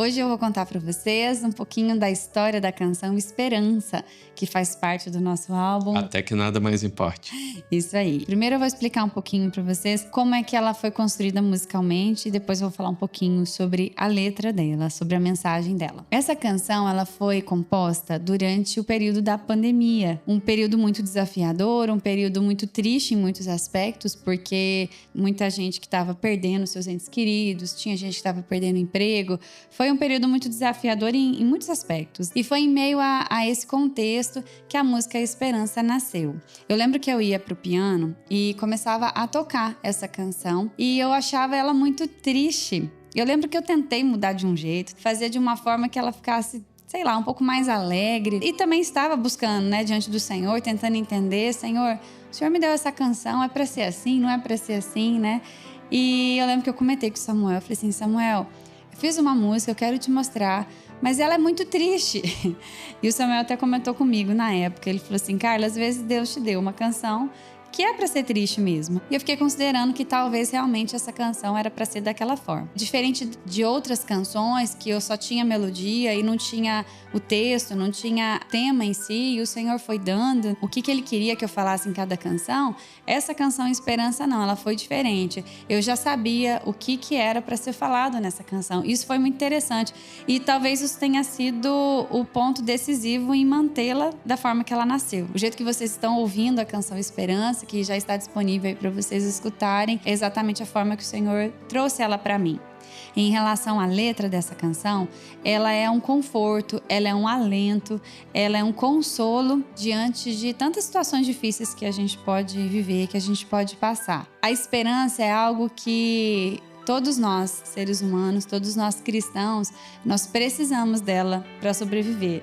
Hoje eu vou contar para vocês um pouquinho da história da canção Esperança, que faz parte do nosso álbum. Até que nada mais importe. Isso aí. Primeiro eu vou explicar um pouquinho para vocês como é que ela foi construída musicalmente e depois eu vou falar um pouquinho sobre a letra dela, sobre a mensagem dela. Essa canção, ela foi composta durante o período da pandemia, um período muito desafiador, um período muito triste em muitos aspectos, porque muita gente que estava perdendo seus entes queridos, tinha gente que estava perdendo emprego. Foi um período muito desafiador em muitos aspectos. E foi em meio a esse contexto que a música Esperança nasceu. Eu lembro que eu ia pro piano e começava a tocar essa canção e eu achava ela muito triste. Eu lembro que eu tentei mudar de um jeito, fazer de uma forma que ela ficasse, sei lá, um pouco mais alegre. E também estava buscando, né, diante do Senhor, tentando entender, Senhor, o Senhor me deu essa canção, é pra ser assim, não é pra ser assim, né? E eu lembro que eu comentei com o Samuel, eu falei assim, Samuel, eu fiz uma música, eu quero te mostrar, mas ela é muito triste. E o Samuel até comentou comigo na época, ele falou assim, Carla, às vezes Deus te deu uma canção que é pra ser triste mesmo. E eu fiquei considerando que talvez realmente essa canção era pra ser daquela forma. Diferente de outras canções que eu só tinha melodia e não tinha o texto, não tinha tema em si, e o Senhor foi dando o que Ele queria que eu falasse em cada canção, essa canção Esperança não, ela foi diferente. Eu já sabia o que era pra ser falado nessa canção. Isso foi muito interessante. E talvez isso tenha sido o ponto decisivo em mantê-la da forma que ela nasceu. O jeito que vocês estão ouvindo a canção Esperança, que já está disponível aí para vocês escutarem, é exatamente a forma que o Senhor trouxe ela para mim. Em relação à letra dessa canção, ela é um conforto, ela é um alento, ela é um consolo diante de tantas situações difíceis que a gente pode viver, que a gente pode passar. A esperança é algo que todos nós, seres humanos, todos nós cristãos, nós precisamos dela para sobreviver.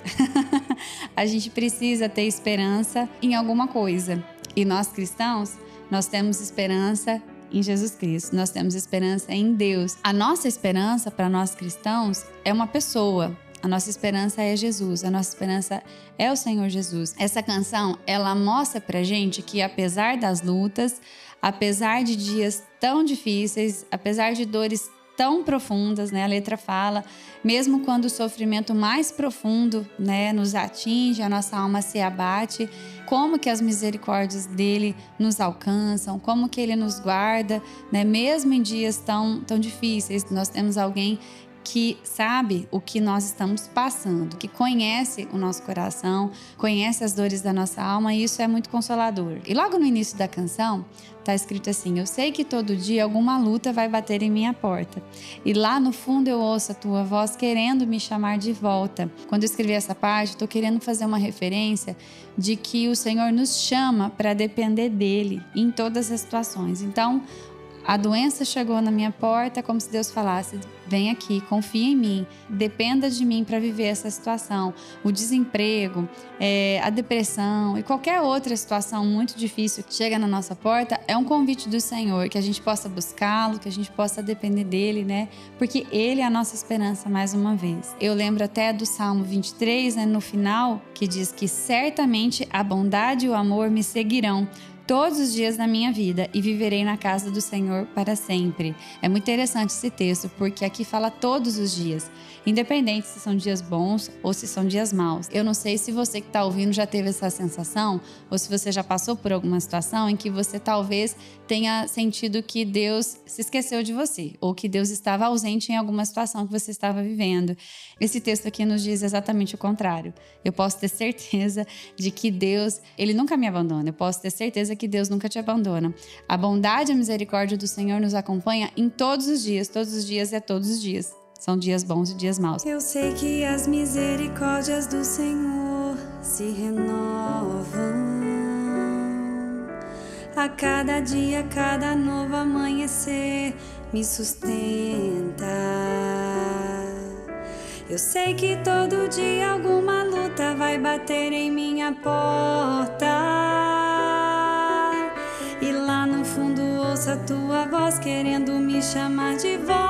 A gente precisa ter esperança em alguma coisa. E nós cristãos, nós temos esperança em Jesus Cristo, nós temos esperança em Deus. A nossa esperança para nós cristãos é uma pessoa. A nossa esperança é Jesus, a nossa esperança é o Senhor Jesus. Essa canção, ela mostra pra gente que apesar das lutas, apesar de dias tão difíceis, apesar de dores tão profundas, né? A letra fala, mesmo quando o sofrimento mais profundo, né, nos atinge, a nossa alma se abate, como que as misericórdias dele nos alcançam, como que ele nos guarda, né? Mesmo em dias tão difíceis, nós temos alguém que sabe o que nós estamos passando, que conhece o nosso coração, conhece as dores da nossa alma, e isso é muito consolador. E logo no início da canção, tá escrito assim, eu sei que todo dia alguma luta vai bater em minha porta, e lá no fundo eu ouço a tua voz querendo me chamar de volta. Quando eu escrevi essa parte, estou querendo fazer uma referência de que o Senhor nos chama para depender dele em todas as situações. Então, a doença chegou na minha porta, como se Deus falasse, vem aqui, confia em mim, dependa de mim para viver essa situação. O desemprego, a depressão e qualquer outra situação muito difícil que chega na nossa porta é um convite do Senhor, que a gente possa buscá-lo, que a gente possa depender dele, né? Porque ele é a nossa esperança mais uma vez. Eu lembro até do Salmo 23, né, no final, que diz que certamente a bondade e o amor me seguirão todos os dias da minha vida e viverei na casa do Senhor para sempre. É muito interessante esse texto, porque aqui fala todos os dias, independente se são dias bons ou se são dias maus. Eu não sei se você que está ouvindo já teve essa sensação, ou se você já passou por alguma situação em que você talvez tenha sentido que Deus se esqueceu de você, ou que Deus estava ausente em alguma situação que você estava vivendo. Esse texto aqui nos diz exatamente o contrário. Eu posso ter certeza de que Deus, Ele nunca me abandona. Eu posso ter certeza que Deus nunca te abandona. A bondade e a misericórdia do Senhor nos acompanha em todos os dias é todos os dias. São dias bons e dias maus. Eu sei que as misericórdias do Senhor se renovam a cada dia, cada novo amanhecer me sustenta. Eu sei que todo dia alguma luta vai bater em minha porta, e lá no fundo ouço a tua voz querendo me chamar de volta.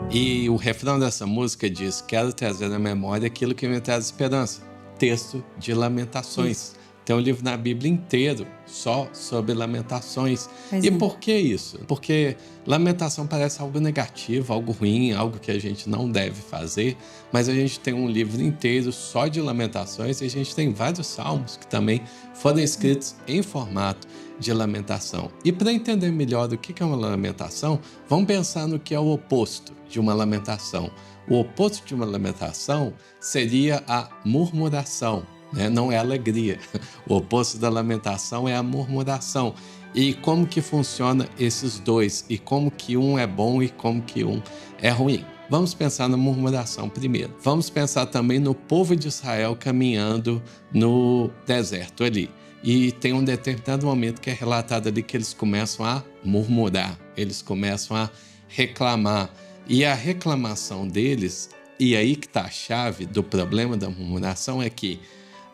E o refrão dessa música diz: quero trazer à memória aquilo que me traz esperança. Texto de Lamentações. Tem um livro na Bíblia inteiro só sobre lamentações. Pois E é. por que isso? Porque lamentação parece algo negativo, algo ruim, algo que a gente não deve fazer, mas a gente tem um livro inteiro só de lamentações e a gente tem vários salmos que também foram escritos em formato de lamentação. E para entender melhor o que é uma lamentação, vamos pensar no que é o oposto de uma lamentação. O oposto de uma lamentação seria a murmuração. Não é alegria. O oposto da lamentação é a murmuração. E como que funciona esses dois? E como que um é bom e como que um é ruim? Vamos pensar na murmuração primeiro. Vamos pensar também no povo de Israel caminhando no deserto ali. E tem um determinado momento que é relatado ali que eles começam a murmurar. Eles começam a reclamar. E a reclamação deles, e aí que está a chave do problema da murmuração, é que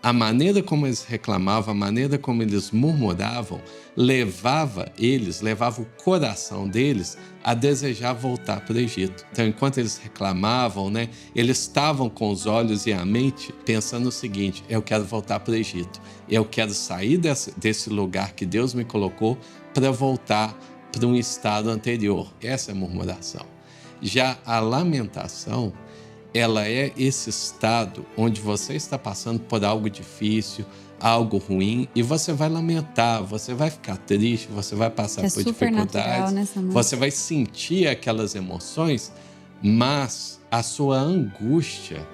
a maneira como eles reclamavam, a maneira como eles murmuravam, levava o coração deles a desejar voltar para o Egito. Então, enquanto eles reclamavam, eles estavam com os olhos e a mente pensando o seguinte: eu quero voltar para o Egito, eu quero sair desse lugar que Deus me colocou para voltar para um estado anterior. Essa é a murmuração. Já a lamentação, ela é esse estado onde você está passando por algo difícil, algo ruim, e você vai lamentar, você vai ficar triste, você vai passar por dificuldades, você vai sentir aquelas emoções, mas a sua angústia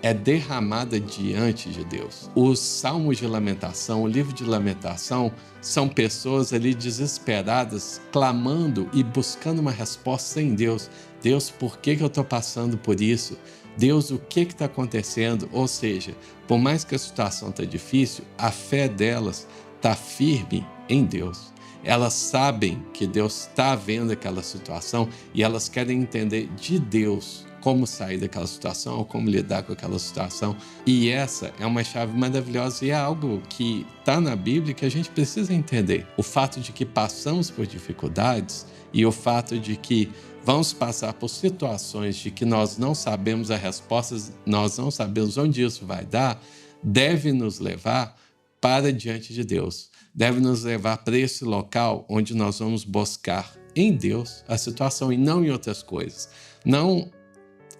é derramada diante de Deus. Os salmos de lamentação, o livro de lamentação, são pessoas ali desesperadas, clamando e buscando uma resposta em Deus. Deus, por que eu estou passando por isso? Deus, o que está acontecendo? Ou seja, por mais que a situação está difícil, a fé delas está firme em Deus. Elas sabem que Deus está vendo aquela situação e elas querem entender de Deus como sair daquela situação ou como lidar com aquela situação. E essa é uma chave maravilhosa e é algo que está na Bíblia que a gente precisa entender. O fato de que passamos por dificuldades e o fato de que vamos passar por situações de que nós não sabemos a resposta, nós não sabemos onde isso vai dar, deve nos levar para diante de Deus. Deve nos levar para esse local onde nós vamos buscar em Deus a situação e não em outras coisas. Não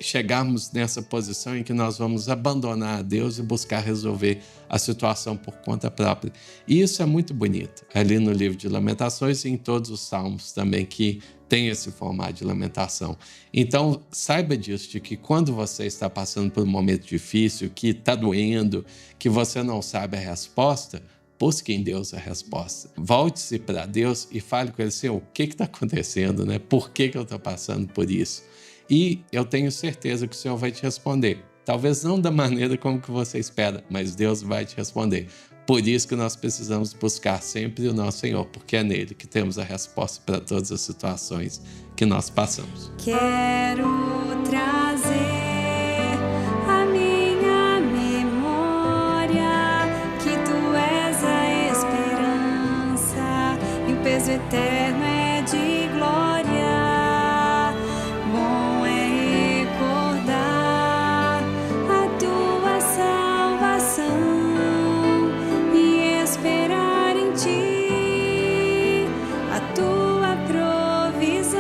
chegarmos nessa posição em que nós vamos abandonar a Deus e buscar resolver a situação por conta própria. E isso é muito bonito, ali no livro de Lamentações e em todos os salmos também que tem esse formato de lamentação. Então, saiba disso, de que quando você está passando por um momento difícil, que está doendo, que você não sabe a resposta, busque em Deus a resposta. Volte-se para Deus e fale com Ele, Senhor, o que está acontecendo? Por que eu estou passando por isso? E eu tenho certeza que o Senhor vai te responder. Talvez não da maneira como que você espera, mas Deus vai te responder. Por isso que nós precisamos buscar sempre o nosso Senhor, porque é nele que temos a resposta para todas as situações que nós passamos. Quero trazer à minha memória que tu és a esperança e o peso eterno é de glória. Bom é recordar a tua salvação e esperar em ti a tua provisão.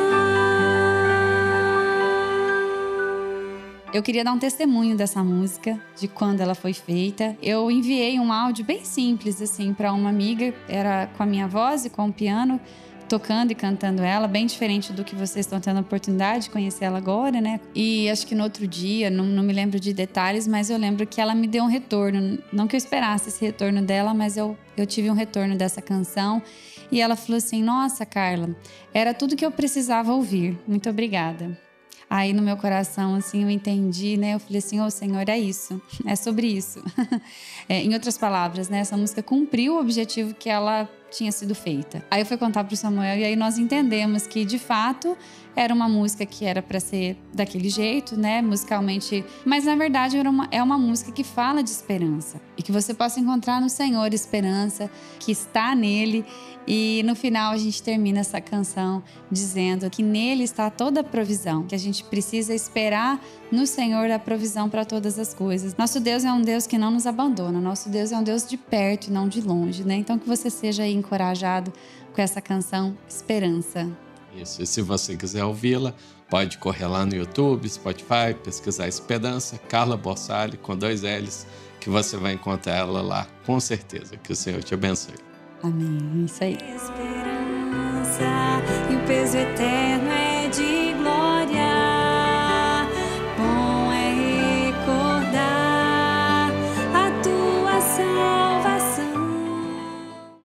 Eu queria dar um testemunho dessa música, de quando ela foi feita. Eu enviei um áudio bem simples, assim, para uma amiga. Era com a minha voz e com o piano, tocando e cantando ela, bem diferente do que vocês estão tendo a oportunidade de conhecer ela agora, né? E acho que no outro dia, não me lembro de detalhes, mas eu lembro que ela me deu um retorno. Não que eu esperasse esse retorno dela, mas eu tive um retorno dessa canção. E ela falou assim: nossa, Carla, era tudo que eu precisava ouvir. Muito obrigada. Aí no meu coração, assim, eu entendi, né? Eu falei assim: ô Senhor, é isso, é sobre isso. Em outras palavras, né? Essa música cumpriu o objetivo que ela tinha sido feita. Aí eu fui contar pro Samuel e aí nós entendemos que, de fato, era uma música que era para ser daquele jeito, né, musicalmente. Mas, na verdade, é uma música que fala de esperança. E que você possa encontrar no Senhor esperança, que está nele. E no final a gente termina essa canção dizendo que nele está toda a provisão, que a gente precisa esperar no Senhor a provisão para todas as coisas. Nosso Deus é um Deus que não nos abandona, nosso Deus é um Deus de perto e não de longe, né? Então que você seja aí encorajado com essa canção Esperança. Isso, e se você quiser ouvi-la, pode correr lá no YouTube, Spotify, pesquisar Esperança, Carla Borsali, com 2 L's, que você vai encontrar ela lá, com certeza. Que o Senhor te abençoe. Amém, isso aí. Esperança e o peso eterno